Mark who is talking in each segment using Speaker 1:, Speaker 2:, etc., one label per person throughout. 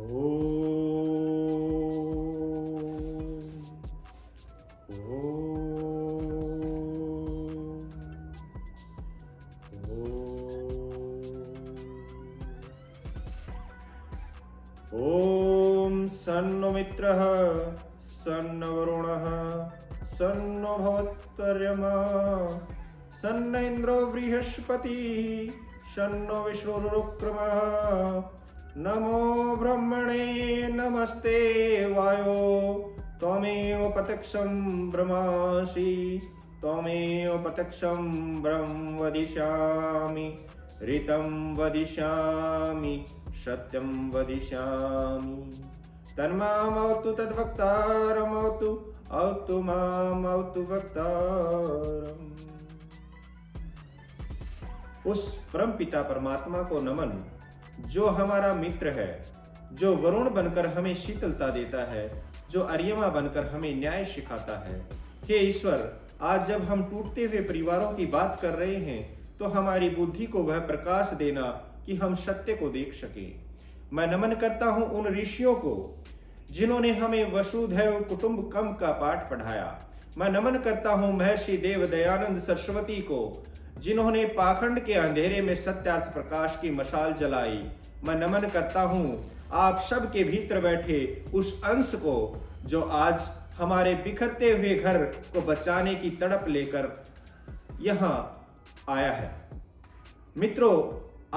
Speaker 1: ॐ सन्नो मित्रः सन्न वरुणः सन्नो भवत्वर्यमा सन्न इन्द्रो बृहस्पतिः सन्नो विष्णुरुक्रमः नमो ब्रह्मणे नमस्ते वायो त्वमेव प्रत्यक्षं ब्रह्मासि त्वमेव प्रत्यक्षं ब्रह्म वदिष्यामि ऋतं वदिष्यामि सत्यं वदिष्यामि तन्मामवतु तद्वक्तारमवतु अवतु मामवतु वक्तारम्। उस परम पिता परमात्मा को नमन जो हमारा मित्र है, जो वरुण बनकर हमें शीतलता देता है, जो अर्यमा बनकर हमें न्याय सिखाता है। हे ईश्वर, आज जब हम टूटते हुए परिवारों की बात कर रहे हैं तो हमारी बुद्धि को वह प्रकाश देना कि हम सत्य को देख सकें। मैं नमन करता हूं उन ऋषियों को जिन्होंने हमें वसुधैव कुटुंबकम का पाठ पढ़ाया। मैं नमन करता हूं महर्षि देव दयानंद सरस्वती को जिन्होंने पाखंड के अंधेरे में सत्यार्थ प्रकाश की मशाल जलाई। मैं नमन करता हूं आप सब के भीतर बैठे उस अंश को जो आज हमारे बिखरते हुए घर को बचाने की तड़प लेकर यहां आया है। मित्रों,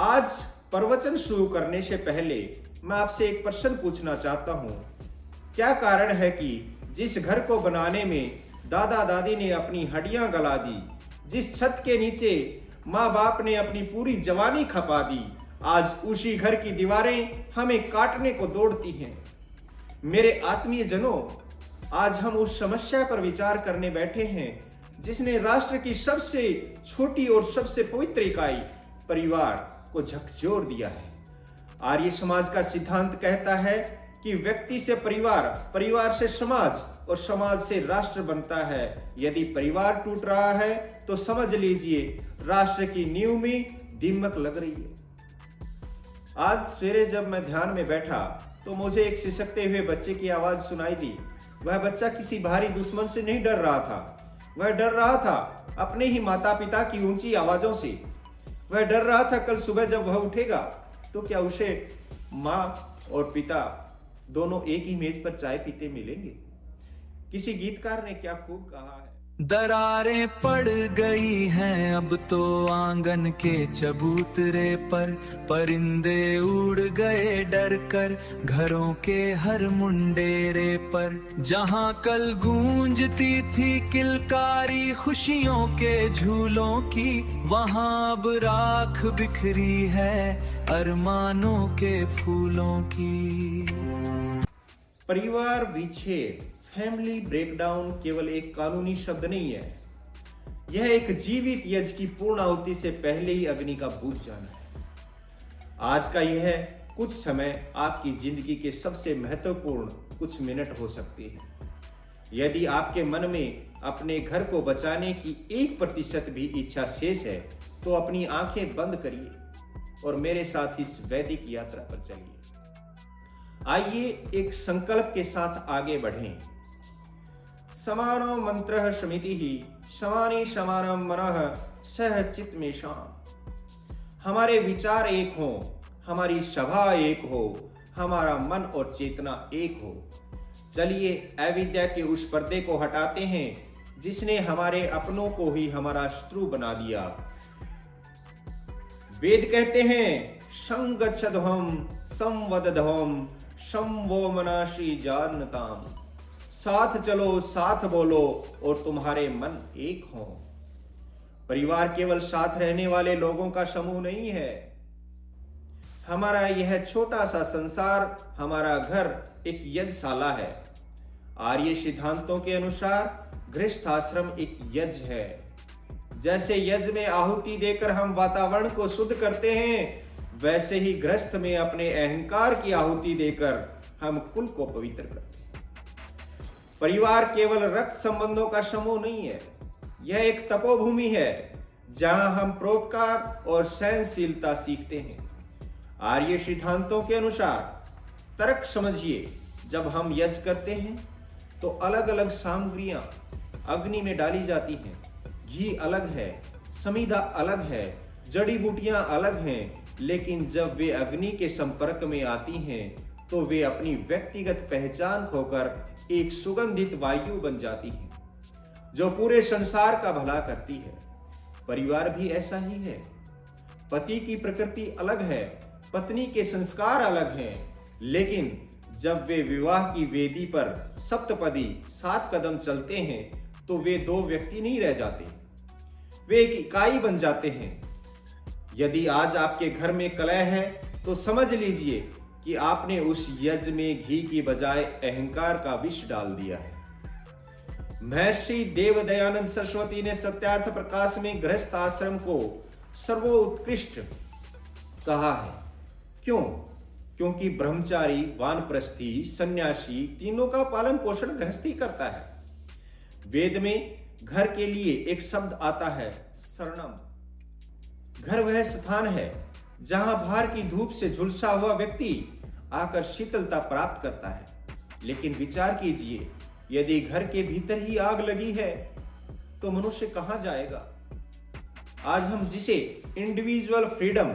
Speaker 1: आज प्रवचन शुरू करने से पहले मैं आपसे एक प्रश्न पूछना चाहता हूं। क्या कारण है कि जिस घर को बनाने में दादा दादी ने अपनी हड्डियां गला दी, जिस छत के नीचे माँ बाप ने अपनी पूरी जवानी खपा दी, आज उसी घर की दीवारें हमें काटने को दौड़ती हैं। मेरे आत्मीय जनों, आज हम उस समस्या पर विचार करने बैठे हैं जिसने राष्ट्र की सबसे छोटी और सबसे पवित्र इकाई परिवार को झकझोर दिया है। आर्य समाज का सिद्धांत कहता है कि व्यक्ति से परिवार, परिवार से समाज और समाज से राष्ट्र बनता है। यदि परिवार टूट रहा है तो समझ लीजिए राष्ट्र की नींव में दीमक लग रही है। आज सवेरे जब मैं ध्यान में बैठा तो मुझे एक सिसकते हुए बच्चे की आवाज सुनाई दी। वह बच्चा किसी भारी दुश्मन से नहीं डर रहा था, वह डर रहा था अपने ही माता पिता की ऊंची आवाजों से। वह डर रहा था कल सुबह जब वह उठेगा तो क्या उसे माँ और पिता दोनों एक ही मेज पर चाय पीते मिलेंगे। किसी गीतकार ने क्या खूब कहा है,
Speaker 2: दरारें पड़ गई हैं अब तो आंगन के चबूतरे पर, परिंदे उड़ गए डर कर घरों के हर मुंडेरे पर। जहां कल गूंजती थी किलकारी खुशियों के झूलों की, वहां अब राख बिखरी है अरमानों के फूलों की।
Speaker 1: परिवार विच्छेद, फैमिली ब्रेकडाउन केवल एक कानूनी शब्द नहीं है, यह एक जीवित यज्ञ की पूर्णाहुति से पहले ही अग्नि का बुझ जाना है। आज का यह कुछ समय आपकी जिंदगी के सबसे महत्वपूर्ण कुछ मिनट हो सकते हैं। यदि आपके मन में अपने घर को बचाने की 1% भी इच्छा शेष है तो अपनी आंखें बंद करिए और मेरे साथ इस वैदिक यात्रा पर चलिए। आइए एक संकल्प के साथ आगे बढ़ें। समानो मंत्रः समितिः समानि समानं मनः सह चित्त में शाम। हमारे विचार एक हो, हमारी सभा एक हो, हमारा मन और चेतना एक हो। चलिए अविद्या के उस पर्दे को हटाते हैं जिसने हमारे अपनों को ही हमारा शत्रु बना दिया। वेद कहते हैं संगच्छध्वम संवदध्वम संवो मनाशी जानताम। साथ चलो, साथ बोलो और तुम्हारे मन एक हों। परिवार केवल साथ रहने वाले लोगों का समूह नहीं है। हमारा यह छोटा सा संसार, हमारा घर एक यज्ञशाला है। आर्य सिद्धांतों के अनुसार गृहस्थ आश्रम एक यज्ञ है। जैसे यज्ञ में आहुति देकर हम वातावरण को शुद्ध करते हैं, वैसे ही गृहस्थ में अपने अहंकार की आहुति देकर हम कुल को पवित्र करते हैं। परिवार केवल रक्त संबंधों का समूह नहीं है, यह एक तपोभूमि है जहां हम परोपकार और सहनशीलता सीखते हैं। आर्य सिद्धांतों के अनुसार तर्क समझिए, जब हम यज्ञ करते हैं तो अलग अलग सामग्रियां अग्नि में डाली जाती हैं। घी अलग है, समीधा अलग है, जड़ी बूटियां अलग हैं, लेकिन जब वे अग्नि के संपर्क में आती हैं तो वे अपनी व्यक्तिगत पहचान खोकर एक सुगंधित वायु बन जाती हैं जो पूरे संसार का भला करती है। परिवार भी ऐसा ही है। पति की प्रकृति अलग है, पत्नी के संस्कार अलग हैं, लेकिन जब वे विवाह की वेदी पर सप्तपदी 7 कदम चलते हैं तो वे 2 व्यक्ति नहीं रह जाते, वे एक इकाई बन जाते हैं। यदि आज आपके घर में कलह है तो समझ लीजिए कि आपने उस यज्ञ में घी की बजाय अहंकार का विष डाल दिया है। महर्षि देवदयानंद सरस्वती ने सत्यार्थ प्रकाश में गृहस्थ आश्रम को सर्वोत्कृष्ट कहा है। क्यों? क्योंकि ब्रह्मचारी, वानप्रस्थी, सन्यासी तीनों का पालन पोषण गृहस्थी करता है। वेद में घर के लिए एक शब्द आता है, शरणम। घर वह स्थान है जहां बाहर की धूप से झुलसा हुआ व्यक्ति आकर शीतलता प्राप्त करता है। लेकिन विचार कीजिए, यदि घर के भीतर ही आग लगी है तो मनुष्य कहां जाएगा? आज हम जिसे इंडिविजुअल फ्रीडम,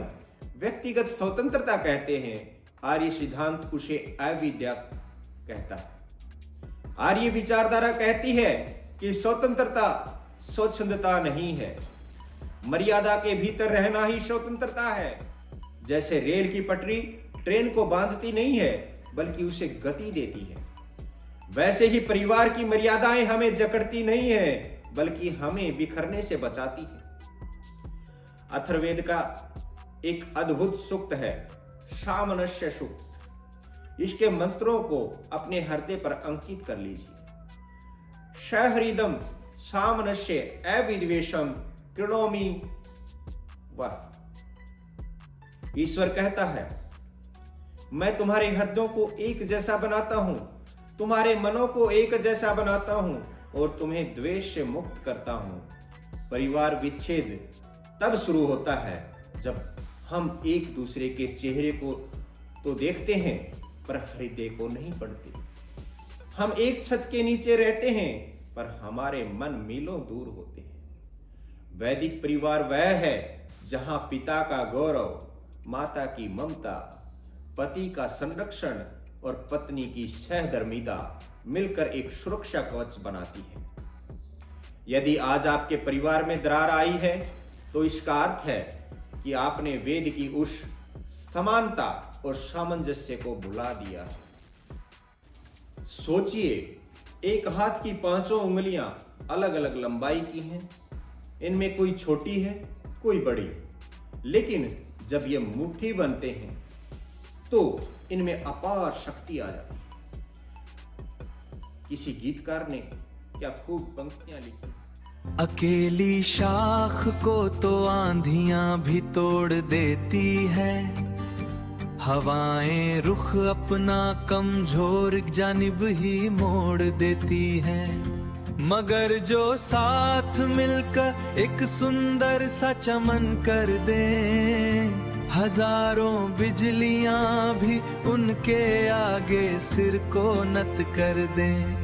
Speaker 1: व्यक्तिगत स्वतंत्रता कहते हैं, आर्य सिद्धांत उसे अविद्या कहता है। आर्य विचारधारा कहती है कि स्वतंत्रता स्वच्छंदता नहीं है, मर्यादा के भीतर रहना ही स्वतंत्रता है। जैसे रेल की पटरी ट्रेन को बांधती नहीं है बल्कि उसे गति देती है, वैसे ही परिवार की मर्यादाएं हमें जकड़ती नहीं है बल्कि हमें बिखरने से बचाती है। अथर्ववेद का एक अद्भुत सूक्त है, सामनस्य सूक्त। इसके मंत्रों को अपने हृदय पर अंकित कर लीजिए। सहृदम सामनस्य अविद्वेषम कृणोमि वह। ईश्वर कहता है, मैं तुम्हारे हृदयों को एक जैसा बनाता हूं, तुम्हारे मनों को एक जैसा बनाता हूं और तुम्हें द्वेष से मुक्त करता हूं। परिवार विच्छेद तब शुरू होता है जब हम एक दूसरे के चेहरे को तो देखते हैं पर हृदय को नहीं पढ़ते। हम एक छत के नीचे रहते हैं पर हमारे मन मीलों दूर होते हैं। वैदिक परिवार वह है जहां पिता का गौरव, माता की ममता, पति का संरक्षण और पत्नी की सहधर्मिता मिलकर एक सुरक्षा कवच बनाती है। यदि आज आपके परिवार में दरार आई है तो इसका अर्थ है कि आपने वेद की उस समानता और सामंजस्य को भुला दिया है। सोचिए, एक हाथ की 5 उंगलियां अलग अलग लंबाई की हैं, इनमें कोई छोटी है कोई बड़ी, लेकिन जब ये मुट्ठी बनते हैं तो इनमें अपार शक्ति आ जाती है। किसी गीतकार ने क्या खूब पंक्तियां लिखी।
Speaker 2: अकेली शाख को तो आंधियां भी तोड़ देती है, हवाएं रुख अपना कमजोर जानिब ही मोड़ देती है, मगर जो साथ मिलकर एक सुंदर सा चमन कर दे, हजारों बिजलियां भी उनके आगे सिर को नत कर दें।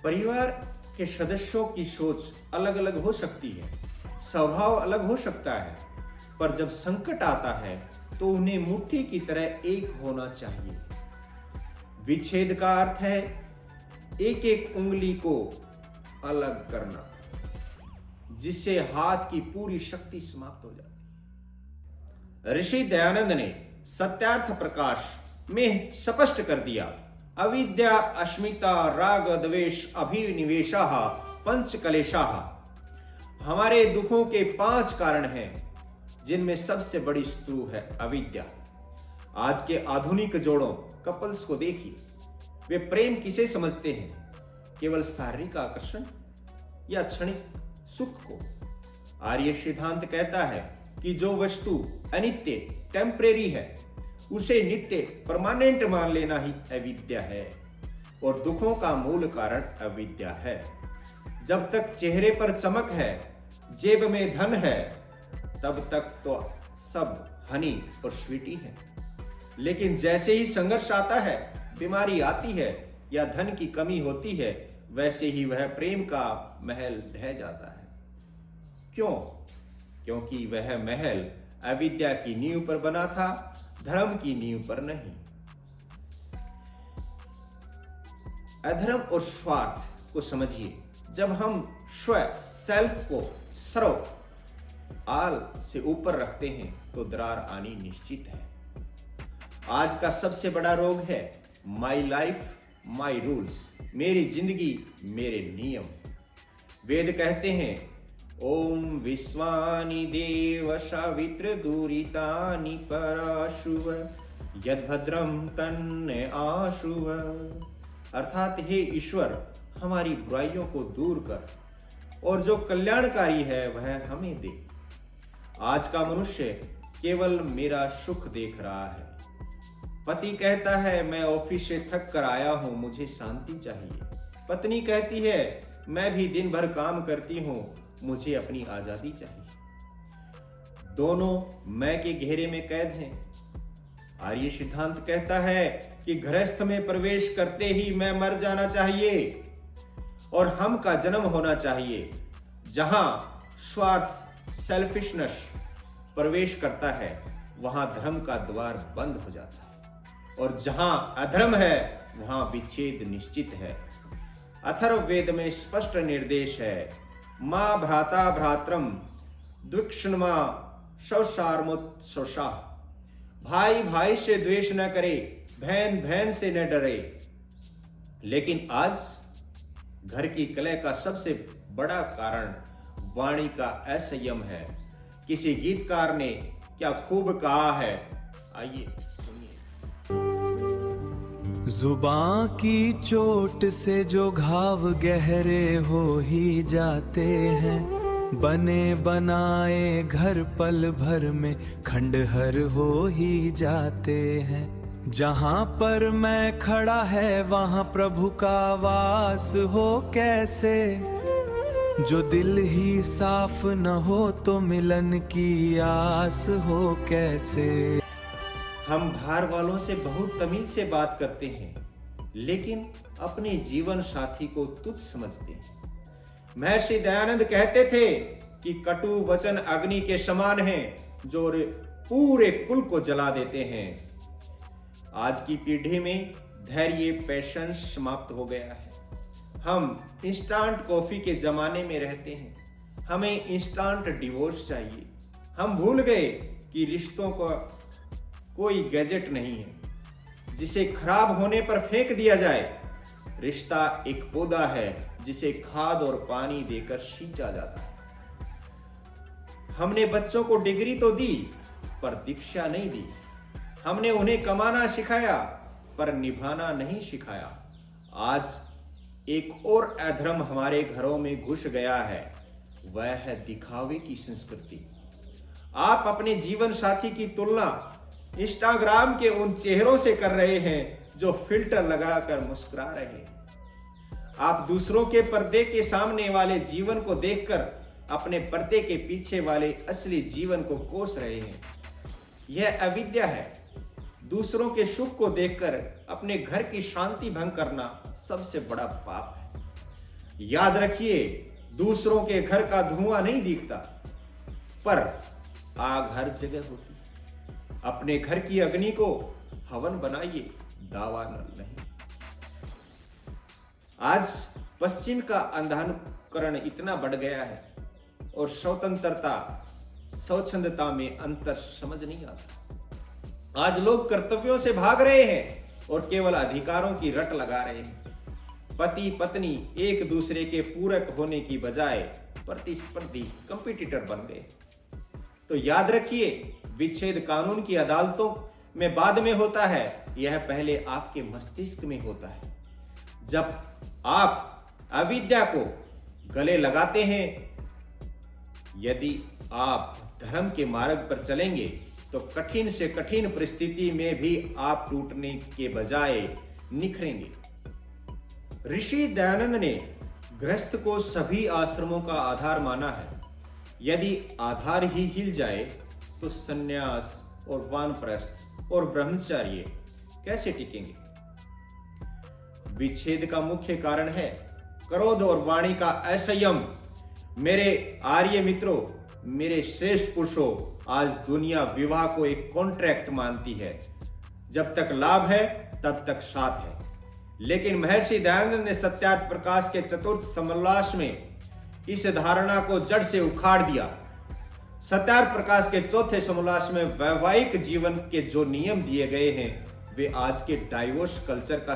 Speaker 1: परिवार के सदस्यों की सोच अलग अलग हो सकती है, स्वभाव अलग हो सकता है, पर जब संकट आता है तो उन्हें मुट्ठी की तरह एक होना चाहिए। विच्छेद का अर्थ है एक एक उंगली को अलग करना, जिससे हाथ की पूरी शक्ति समाप्त हो जाती है। ऋषि दयानंद ने सत्यार्थ प्रकाश में स्पष्ट कर दिया, अविद्या अस्मिता राग द्वेष अभिनिवेशः पंच कलेशाः। हमारे दुखों के 5 कारण हैं, जिनमें सबसे बड़ी शत्रु है अविद्या। आज के आधुनिक जोड़ों, कपल्स को देखिए, वे प्रेम किसे समझते हैं? केवल शारीरिक आकर्षण या क्षणिक सुख को? आर्य सिद्धांत कहता है कि जो वस्तु अनित्य, टेम्परेरी है, उसे नित्य, परमानेंट मान लेना ही अविद्या है, और दुखों का मूल कारण अविद्या है। जब तक चेहरे पर चमक है, जेब में धन है, तब तक तो सब हनी और स्वीटी है। लेकिन जैसे ही संघर्ष आता है, बीमारी आती है या धन की कमी होती है, वैसे ही वह प्रेम का महल ढह जाता है। क्यों? क्योंकि वह महल अविद्या की नींव पर बना था, धर्म की नींव पर नहीं। अधर्म और स्वार्थ को समझिए। जब हम सेल्फ को सर्व आल से ऊपर रखते हैं तो दरार आनी निश्चित है। आज का सबसे बड़ा रोग है माई लाइफ माई रूल्स, मेरी जिंदगी मेरे नियम। वेद कहते हैं ओम विश्वानि देव सवित्र दूरितानि पराशुव यद्भद्रम तन्ने आशुव। अर्थात हे ईश्वर, हमारी बुराइयों को दूर कर और जो कल्याणकारी है वह हमें दे। आज का मनुष्य केवल मेरा सुख देख रहा है। पति कहता है मैं ऑफिस से थक कर आया हूं, मुझे शांति चाहिए। पत्नी कहती है मैं भी दिन भर काम करती हूं, मुझे अपनी आजादी चाहिए। दोनों मैं के घेरे में कैद हैं। आर्य सिद्धांत कहता है कि गृहस्थ में प्रवेश करते ही मैं मर जाना चाहिए और हम का जन्म होना चाहिए। जहां स्वार्थ सेल्फिशनेस प्रवेश करता है वहां धर्म का द्वार बंद हो जाता है और जहां अधर्म है वहां विच्छेद निश्चित है। अथर्ववेद में स्पष्ट निर्देश है मां भ्राता भ्रात्रम द्विक्षणमा शौसारमुत शौसा। भाई भाई से द्वेष न करे, बहन बहन से न डरे। लेकिन आज घर की कलह का सबसे बड़ा कारण वाणी का असंयम है। किसी गीतकार ने क्या खूब कहा है, आइए सुनिए।
Speaker 2: जुबां की चोट से जो घाव गहरे हो ही जाते हैं, बने बनाए घर पल भर में खंडहर हो ही जाते हैं। जहां पर मैं खड़ा है वहां प्रभु का वास हो कैसे। जो दिल ही साफ न हो तो मिलन की आस हो कैसे।
Speaker 1: हम बाहर वालों से बहुत तमीज से बात करते हैं, लेकिन अपने जीवन साथी को तुच्छ समझते हैं। महर्षि दयानंद कहते थे कि कटु वचन अग्नि के समान हैं जो पूरे कुल को जला देते हैं। आज की पीढ़ी में धैर्य पेशेंस समाप्त हो गया है। हम इंस्टेंट कॉफी के जमाने में रहते हैं। हमें इंस्टेंट डिवोर्स चाहिए। हम भूल गए कि रिश्तों का कोई गैजेट नहीं है जिसे खराब होने पर फेंक दिया जाए। रिश्ता एक पौधा है जिसे खाद और पानी देकर सींचा जाता है। हमने बच्चों को डिग्री तो दी पर दीक्षा नहीं दी। हमने उन्हें कमाना सिखाया पर निभाना नहीं सिखाया। आज एक और अधर्म हमारे घरों में घुस गया है, वह है दिखावे की संस्कृति। आप अपने जीवन साथी की तुलना इंस्टाग्राम के उन चेहरों से कर रहे हैं जो फिल्टर लगाकर मुस्कुरा रहे हैं। आप दूसरों के पर्दे के सामने वाले जीवन को देखकर अपने पर्दे के पीछे वाले असली जीवन को कोस रहे हैं। यह अविद्या है। दूसरों के सुख को देखकर अपने घर की शांति भंग करना सबसे बड़ा पाप है। याद रखिए, दूसरों के घर का धुआं नहीं दिखता, पर आग हर जगह होती। अपने घर की अग्नि को हवन बनाइए, दावा नहीं। आज पश्चिम का अंधानुकरण इतना बढ़ गया है और स्वतंत्रता स्वच्छंदता में अंतर समझ नहीं आता। आज लोग कर्तव्यों से भाग रहे हैं और केवल अधिकारों की रट लगा रहे हैं। पति पत्नी एक दूसरे के पूरक होने की बजाय प्रतिस्पर्धी कंपटीटर बन गए। तो याद रखिए, विच्छेद कानून की अदालतों में बाद में होता है, यह पहले आपके मस्तिष्क में होता है। जब आप अविद्या को गले लगाते हैं, यदि आप धर्म के मार्ग पर चलेंगे तो कठिन से कठिन परिस्थिति में भी आप टूटने के बजाय निखरेंगे। ऋषि दयानंद ने गृहस्थ को सभी आश्रमों का आधार माना है। यदि आधार ही हिल जाए तो संन्यास और वानप्रस्थ और ब्रह्मचर्य कैसे टिकेंगे? विच्छेद का मुख्य कारण है क्रोध और वाणी का असंयम। मेरे आर्य मित्रों, मेरे श्रेष्ठ पुरुषों, आज दुनिया विवाह को एक कॉन्ट्रैक्ट मानती है। जब तक लाभ है तब तक साथ है। लेकिन महर्षि दयानंद ने सत्यार्थ प्रकाश के चतुर्थ समोल्लास में इस धारणा को जड़ से उखाड़ दिया। सत्यार्थ प्रकाश के चौथे समोल्लास में वैवाहिक जीवन के जो नियम दिए गए हैं वे आज के डाइवोर्स कल्चर का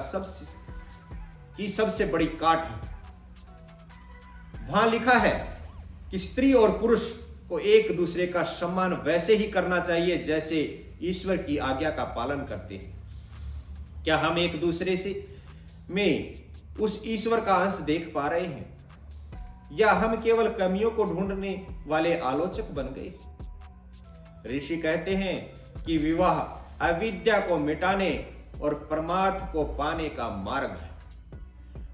Speaker 1: सबसे बड़ी काट है। वहां लिखा है कि स्त्री और पुरुष को एक दूसरे का सम्मान वैसे ही करना चाहिए जैसे ईश्वर की आज्ञा का पालन करते हैं। क्या हम एक दूसरे से में उस ईश्वर का अंश देख पा रहे हैं, या हम केवल कमियों को ढूंढने वाले आलोचक बन गए? ऋषि कहते हैं कि विवाह अविद्या को मिटाने और परमार्थ को पाने का मार्ग है।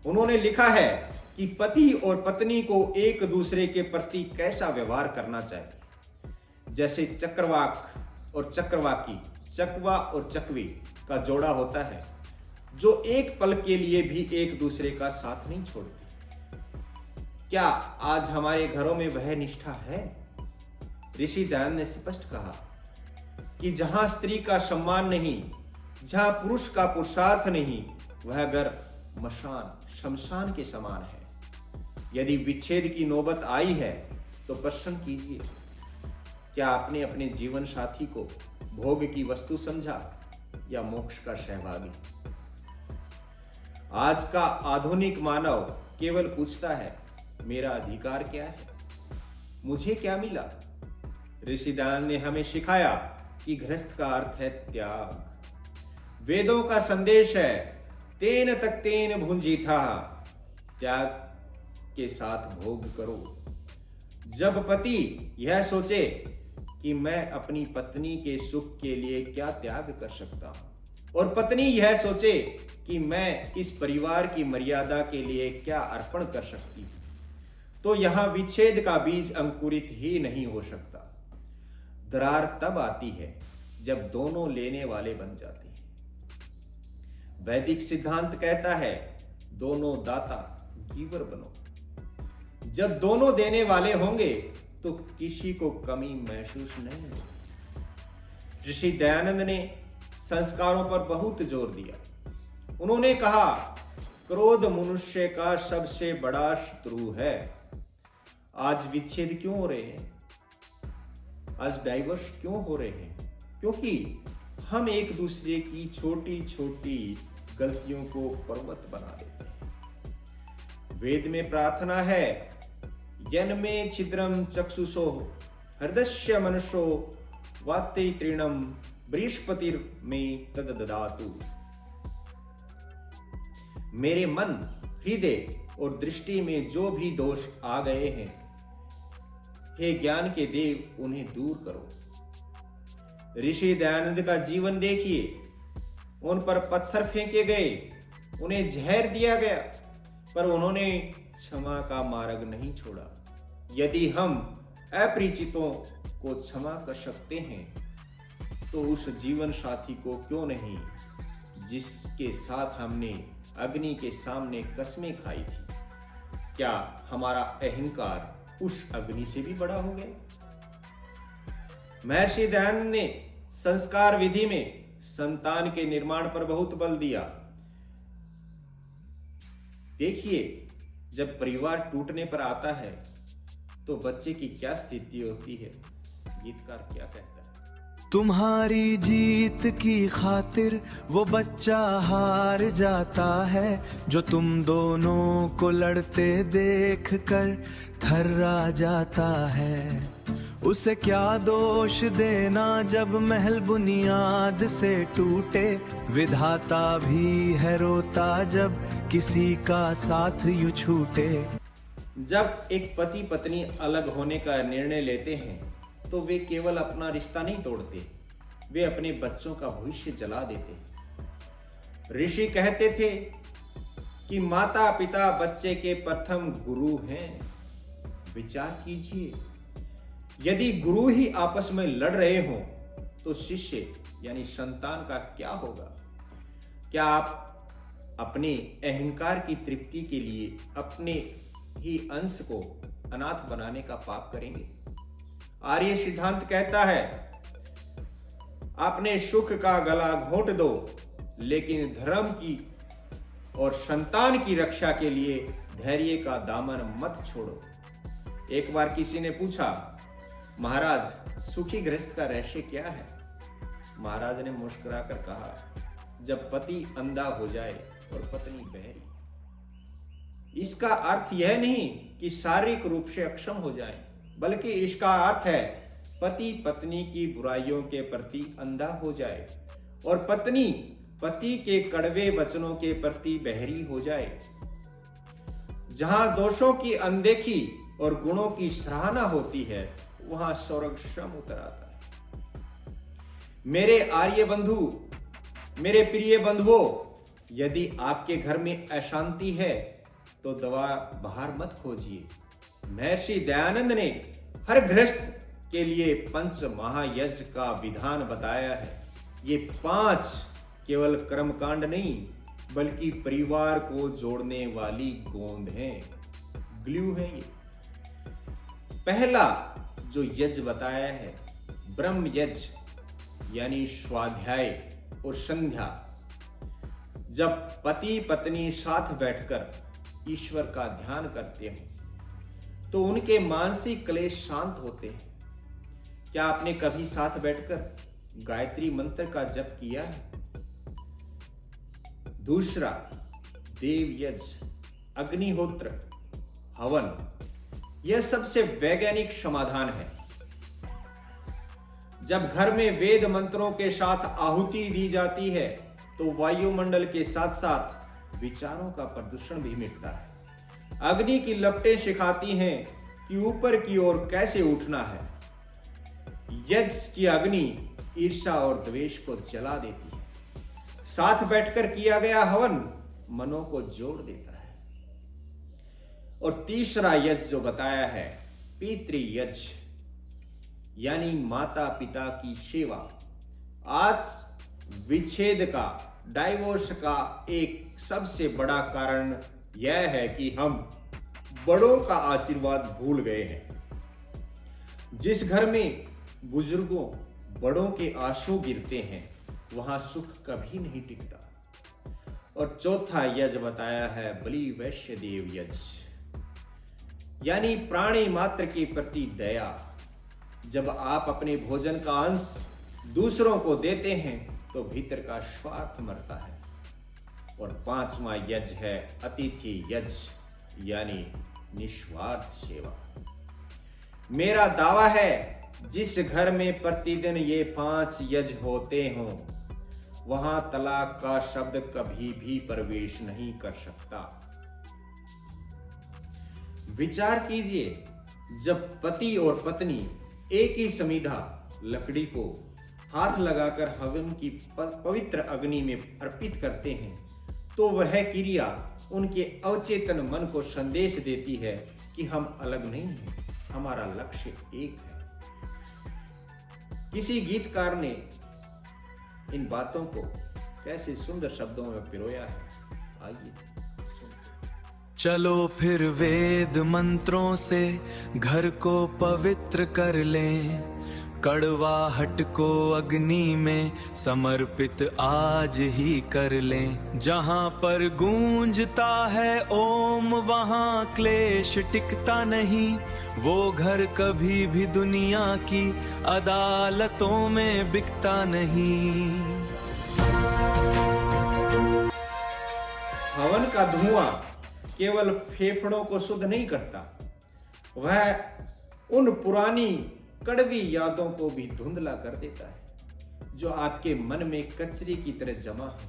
Speaker 1: उन्होंने लिखा है कि पति और पत्नी को एक दूसरे के प्रति कैसा व्यवहार करना चाहिए। जैसे चक्रवाक और चक्रवाकी, चकवा और चकवी का जोड़ा होता है जो एक पल के लिए भी एक दूसरे का साथ नहीं छोड़ते। क्या आज हमारे घरों में वह निष्ठा है? ऋषि दयानंद ने स्पष्ट कहा कि जहां स्त्री का सम्मान नहीं, जहां पुरुष का पुरुषार्थ नहीं, वह घर मशान, शमशान के समान है। यदि विच्छेद की नौबत आई है तो प्रश्न कीजिए, क्या आपने अपने जीवन साथी को भोग की वस्तु समझा या मोक्ष का सहभागी? आज का आधुनिक मानव केवल पूछता है, मेरा अधिकार क्या है, मुझे क्या मिला? ऋषि दयानंद ने हमें सिखाया कि गृहस्थ का अर्थ है त्याग। वेदों का संदेश है, तेन तक तेन भुंजी था, त्याग के साथ भोग करो। जब पति यह सोचे कि मैं अपनी पत्नी के सुख के लिए क्या त्याग कर सकता हूं, और पत्नी यह सोचे कि मैं इस परिवार की मर्यादा के लिए क्या अर्पण कर सकती हूं, तो यहां विच्छेद का बीज अंकुरित ही नहीं हो सकता। दरार तब आती है जब दोनों लेने वाले बन जाते हैं। वैदिक सिद्धांत कहता है, दोनों दाता गिवर बनो। जब दोनों देने वाले होंगे तो किसी को कमी महसूस नहीं होगी। ऋषि दयानंद ने संस्कारों पर बहुत जोर दिया। उन्होंने कहा, क्रोध मनुष्य का सबसे बड़ा शत्रु है। आज विच्छेद क्यों हो रहे हैं? आज डाइवोर्स क्यों हो रहे हैं? क्योंकि हम एक दूसरे की छोटी छोटी गलतियों को पर्वत बना देते हैं। वेद में प्रार्थना है, यन्मे छिद्रम चक्षुषो हृदस्य मनुष्यो वाते तृणम बृहस्पतिर में तदददातु। मेरे मन, हृदय और दृष्टि में जो भी दोष आ गए हैं, हे ज्ञान के देव, उन्हें दूर करो। ऋषि दयानंद का जीवन देखिए, उन पर पत्थर फेंके गए, उन्हें जहर दिया गया, पर उन्होंने क्षमा का मार्ग नहीं छोड़ा। यदि हम अपरिचितों को क्षमा कर सकते हैं तो उस जीवन साथी को क्यों नहीं जिसके साथ हमने अग्नि के सामने कसमें खाई थी? क्या हमारा अहंकार उस अग्नि से भी बड़ा हो गया? महर्षि दयानंद ने संस्कार विधि में संतान के निर्माण पर बहुत बल दिया। देखिए, जब परिवार टूटने पर आता है तो बच्चे की क्या स्थिति होती है? गीतकार क्या कहता है?
Speaker 2: तुम्हारी जीत की खातिर वो बच्चा हार जाता है, जो तुम दोनों को लड़ते देख कर थर्रा जाता है। उसे क्या दोष देना जब महल बुनियाद से टूटे, विधाता भी है रोता जब किसी का साथ यूं छूटे।
Speaker 1: जब एक पति पत्नी अलग होने का निर्णय लेते हैं तो वे केवल अपना रिश्ता नहीं तोड़ते, वे अपने बच्चों का भविष्य जला देते। ऋषि कहते थे कि माता पिता बच्चे के प्रथम गुरु हैं। विचार कीजिए, यदि गुरु ही आपस में लड़ रहे हों तो शिष्य यानी संतान का क्या होगा? क्या आप अपने अहंकार की तृप्ति के लिए अपने ही अंश को अनाथ बनाने का पाप करेंगे? आर्य सिद्धांत कहता है, अपने सुख का गला घोंट दो, लेकिन धर्म की और संतान की रक्षा के लिए धैर्य का दामन मत छोड़ो। एक बार किसी ने पूछा, महाराज सुखी गृहस्थ का रहस्य क्या है? महाराज ने मुस्कुराकर कहा, जब पति अंधा हो जाए और पत्नी बहरी। इसका अर्थ यह नहीं कि शारीरिक रूप से अक्षम हो जाए, बल्कि इसका अर्थ है पति पत्नी की बुराइयों के प्रति अंधा हो जाए और पत्नी पति के कड़वे वचनों के प्रति बहरी हो जाए। जहां दोषों की अनदेखी और गुणों की सराहना होती है, वहां स्वर्ग स्वयं उतर आता है। मेरे आर्य बंधु, मेरे प्रिय बंधुओं, यदि आपके घर में अशांति है तो दवा बाहर मत खोजिए। महर्षि दयानंद ने हर गृहस्थ के लिए 5 महायज्ञ का विधान बताया है। ये 5 केवल कर्मकांड नहीं, बल्कि परिवार को जोड़ने वाली गोंद हैं, ग्लू है ये। पहला जो यज्ञ बताया है, ब्रह्म यज्ञ यानी स्वाध्याय और संध्या। जब पति पत्नी साथ बैठकर ईश्वर का ध्यान करते हो तो उनके मानसिक क्लेश शांत होते हैं। क्या आपने कभी साथ बैठकर गायत्री मंत्र का जप किया है? दूसरा, देव यज्ञ, अग्निहोत्र, हवन। यह सबसे वैज्ञानिक समाधान है। जब घर में वेद मंत्रों के साथ आहुति दी जाती है तो वायुमंडल के साथ साथ विचारों का प्रदूषण भी मिटता है। अग्नि की लपटें सिखाती हैं कि ऊपर की ओर कैसे उठना है। यज्ञ की अग्नि ईर्ष्या और द्वेष को जला देती है। साथ बैठकर किया गया हवन मनों को जोड़ देता है। और तीसरा यज्ञ जो बताया है, पितृयज्ञ यानी माता पिता की सेवा। आज विच्छेद का, डाइवोर्स का एक सबसे बड़ा कारण यह है कि हम बड़ों का आशीर्वाद भूल गए हैं। जिस घर में बुजुर्गों, बड़ों के आंसू गिरते हैं, वहां सुख कभी नहीं टिकता। और चौथा यज्ञ बताया है, बलि वैश्य देव यज्ञ यानी प्राणी मात्र के प्रति दया। जब आप अपने भोजन का अंश दूसरों को देते हैं तो भीतर का स्वार्थ मरता है। और 5वां यज्ञ है अतिथि यज्ञ यानी निस्वार्थ सेवा। मेरा दावा है, जिस घर में प्रतिदिन ये 5 यज्ञ होते हों, वहां तलाक का शब्द कभी भी प्रवेश नहीं कर सकता। विचार कीजिए, जब पति और पत्नी एक ही समीधा लकड़ी को हाथ लगाकर हवन की पवित्र अग्नि में अर्पित करते हैं, तो वह क्रिया उनके अवचेतन मन को संदेश देती है कि हम अलग नहीं हैं, हमारा लक्ष्य एक है। किसी गीतकार ने इन बातों को कैसे सुंदर शब्दों में पिरोया है, आइए सुनते।
Speaker 2: चलो फिर वेद मंत्रों से घर को पवित्र कर लें, कड़वाहट को अग्नि में समर्पित आज ही कर लें। जहाँ पर गूंजता है ओम, वहाँ क्लेश टिकता नहीं। वो घर कभी भी दुनिया की अदालतों में बिकता नहीं।
Speaker 1: हवन का धुआं केवल फेफड़ों को शुद्ध नहीं करता, वह उन पुरानी कड़वी यादों को भी धुंधला कर देता है जो आपके मन में कचरे की तरह जमा है।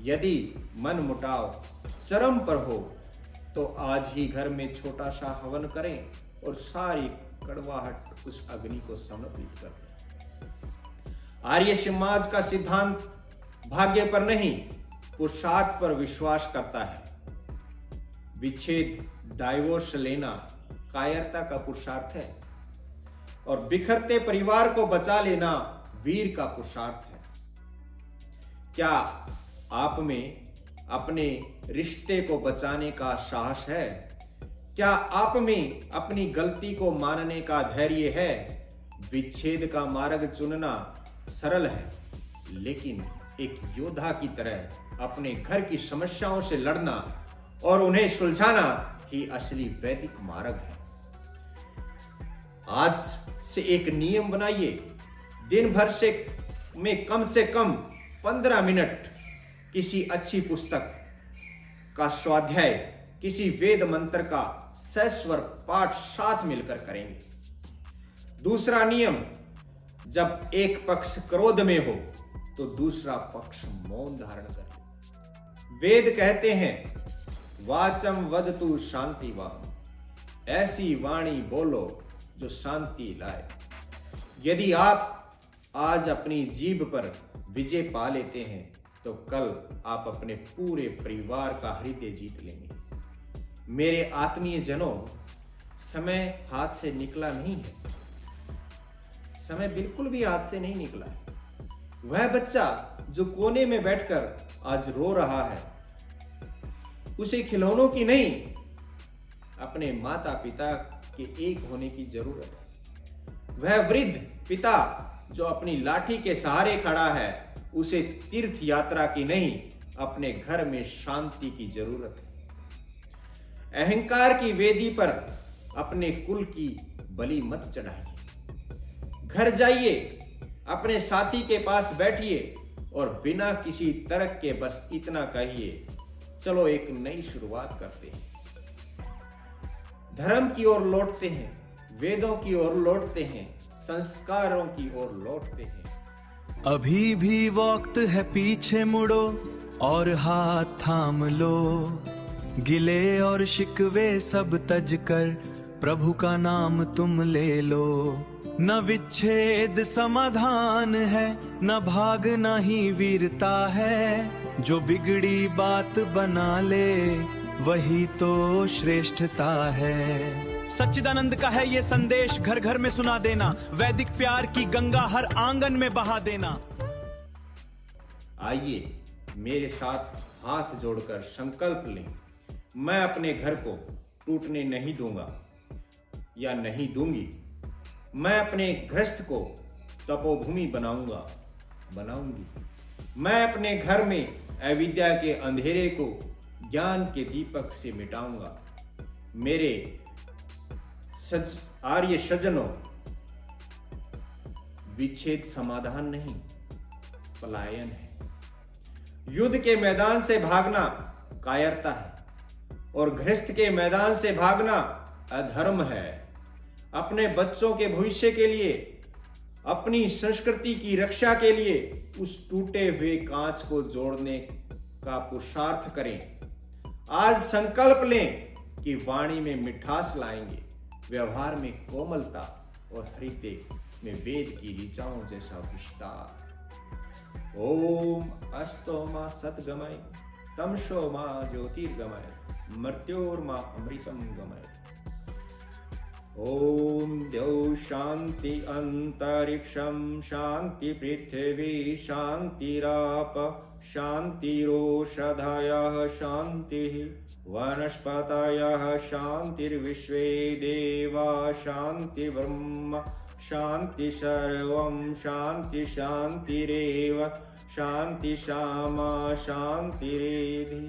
Speaker 1: यदि मन मुटाव चरम पर हो तो आज ही घर में छोटा सा हवन करें और सारी कड़वाहट उस अग्नि को समर्पित कर दें। आर्य समाज का सिद्धांत भाग्य पर नहीं, पुरुषार्थ पर विश्वास करता है। विच्छेद, डाइवोर्स लेना कायरता का पुरुषार्थ है और बिखरते परिवार को बचा लेना वीर का पुरुषार्थ है। क्या आप में अपने रिश्ते को बचाने का साहस है? क्या आप में अपनी गलती को मानने का धैर्य है? विच्छेद का मार्ग चुनना सरल है, लेकिन एक योद्धा की तरह अपने घर की समस्याओं से लड़ना और उन्हें सुलझाना ही असली वैदिक मार्ग है। आज से एक नियम बनाइए, दिन भर में कम से कम 15 मिनट किसी अच्छी पुस्तक का स्वाध्याय, किसी वेद मंत्र का सस्वर पाठ साथ मिलकर करेंगे। दूसरा नियम, जब एक पक्ष क्रोध में हो तो दूसरा पक्ष मौन धारण करे। वेद कहते हैं, वाचम वदतु शांतिवान, ऐसी वाणी बोलो जो शांति लाए। यदि आप आज अपनी जीभ पर विजय पा लेते हैं तो कल आप अपने पूरे परिवार का हृदय जीत लेंगे। मेरे आत्मीय जनों, समय हाथ से निकला नहीं है। समय बिल्कुल भी हाथ से नहीं निकला है। वह बच्चा जो कोने में बैठकर आज रो रहा है, उसे खिलौनों की नहीं, अपने माता पिता के एक होने की जरूरत है। वह वृद्ध पिता जो अपनी लाठी के सहारे खड़ा है, उसे तीर्थ यात्रा की नहीं, अपने घर में शांति की जरूरत है। अहंकार की वेदी पर अपने कुल की बलि मत चढ़ाइए। घर जाइए, अपने साथी के पास बैठिए और बिना किसी तर्क के बस इतना कहिए, चलो एक नई शुरुआत करते हैं। धर्म की ओर लौटते हैं, वेदों की ओर लौटते हैं, संस्कारों की ओर लौटते हैं।
Speaker 2: अभी भी वक्त है, पीछे मुड़ो और हाथ थाम लो। गिले और शिकवे सब तज कर प्रभु का नाम तुम ले लो। न विच्छेद समाधान है, न भागना ही वीरता है। जो बिगड़ी बात बना ले वही तो श्रेष्ठता है। सच्चिदानंद का है ये संदेश, घर घर में सुना देना। वैदिक प्यार की गंगा हर आंगन में बहा देना।
Speaker 1: आइए मेरे साथ हाथ जोड़कर संकल्प लें, मैं अपने घर को टूटने नहीं दूंगा या नहीं दूंगी। मैं अपने गृहस्थ को तपोभूमि बनाऊंगी। मैं अपने घर में अविद्या के अंधेरे को ज्ञान के दीपक से मिटाऊंगा। मेरे आर्य सज्जनों, विच्छेद समाधान नहीं, पलायन है। युद्ध के मैदान से भागना कायरता है और गृहस्थ के मैदान से भागना अधर्म है। अपने बच्चों के भविष्य के लिए, अपनी संस्कृति की रक्षा के लिए उस टूटे हुए कांच को जोड़ने का पुरुषार्थ करें। आज संकल्प लें कि वाणी में मिठास लाएंगे, व्यवहार में कोमलता और हृदय में वेद की ऋचाओं जैसा विस्तार। ओम अस्तो मा सतगमय, तमसो मा ज्योतिर्गमय, मृत्योर्मा अमृतम गमय। ओम द्यौ शांति अंतरिक्षम शांति पृथ्वी शांतिराप शांतिरोषधयः शांतिः वनस्पतयः शांतिर्विश्वे देवा शांति ब्रह्म शांति सर्वं शांति शांतिरेव शांति शामा शांतिरेधि।